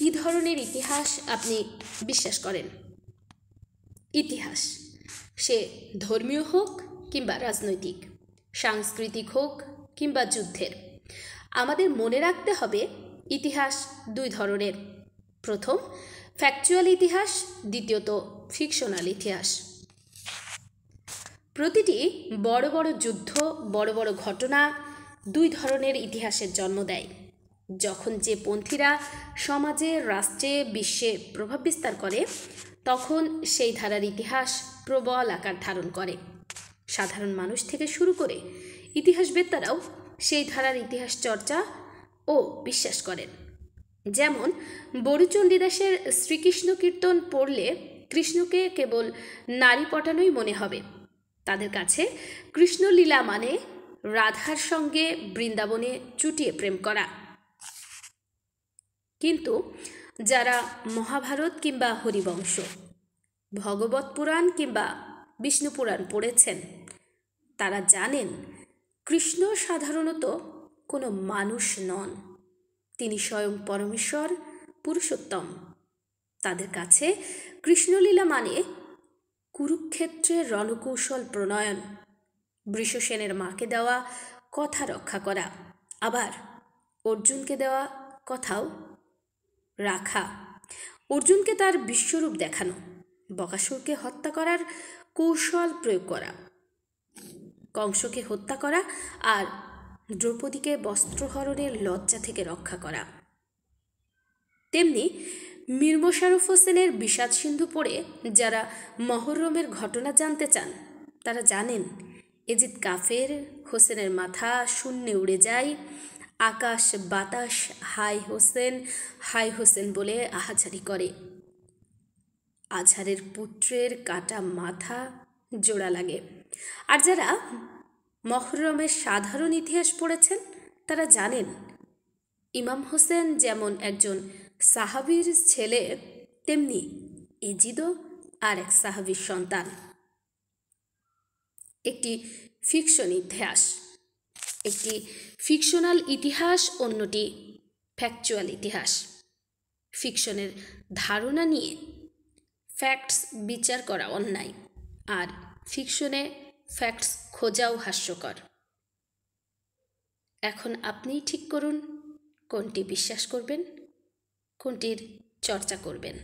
কী ধরনের ইতিহাস আপনি বিশ্বাস করেন? ইতিহাস সে ধর্মীয় হোক কিংবা রাজনৈতিক, সাংস্কৃতিক হোক কিংবা যুদ্ধের, আমাদের মনে রাখতে হবে ইতিহাস দুই ধরনের। প্রথম ফ্যাকচুয়াল ইতিহাস, দ্বিতীয়ত ফিকশনাল ইতিহাস। প্রতিটি বড় বড় যুদ্ধ, বড় বড় ঘটনা দুই ধরনের ইতিহাসের জন্ম দেয়। যখন যে পন্থীরা সমাজে, রাষ্ট্রে, বিশ্বে প্রভাব বিস্তার করে, তখন সেই ধারার ইতিহাস প্রবল আকার ধারণ করে। সাধারণ মানুষ থেকে শুরু করে ইতিহাসবেত্তারাও সেই ধারার ইতিহাস চর্চা ও বিশ্বাস করেন। যেমন বড়ুচণ্ডীদাসের শ্রীকৃষ্ণ কীর্তন পড়লে কৃষ্ণকে কেবল নারী পটানোই মনে হবে। তাদের কাছে কৃষ্ণলীলা মানে রাধার সঙ্গে বৃন্দাবনে চুটিয়ে প্রেম করা। কিন্তু যারা মহাভারত কিংবা হরিবংশ, ভগবত পুরাণ কিংবা বিষ্ণু পুরাণ পড়েছেন, তারা জানেন কৃষ্ণ সাধারণত কোনো মানুষ নন, তিনি স্বয়ং পরমেশ্বর, পুরুষোত্তম। তাদের কাছে কৃষ্ণলীলা মানে কুরুক্ষেত্রের রণকৌশল প্রণয়ন, বৃষসেনের মাকে দেওয়া কথা রক্ষা করা, আবার অর্জুনকে দেওয়া কথাও রাখা, অর্জুনকে তার বিশ্বরূপ দেখানো, বকাসুরকে হত্যা করার কৌশল প্রয়োগ করা, কংসকে হত্যা করা আর দ্রৌপদীকে বস্ত্রহরণের লজ্জা থেকে রক্ষা করা। তেমনি মীর মোশাররফ হোসেনের বিষাদ সিন্ধু পড়ে যারা মহরমের ঘটনা জানতে চান, তারা জানেন এজিদ কাফের, হোসেনের মাথা শূন্যে উড়ে যায়, আকাশ বাতাস হাই হোসেন বলে আহাজারি করে, আজহারের পুত্রের কাটা মাথা জোড়া লাগে। আর যারা মহরমের সাধারণ ইতিহাস পড়েছেন, তারা জানেন ইমাম হোসেন যেমন একজন সাহাবীর ছেলে, তেমনি এজিদও আর এক সাহাবীর সন্তান। একটি ফিকশন ইতিহাস, একটি ফিকশনাল ইতিহাস, অন্যটি ফ্যাকচুয়াল ইতিহাস। ফিকশনের ধারণা নিয়ে ফ্যাক্টস বিচার করা অন্যায়, আর ফিকশনে ফ্যাক্টস খোঁজাও হাস্যকর। এখন আপনিই ঠিক করুন কোনটি বিশ্বাস করবেন, কোনটির চর্চা করবেন।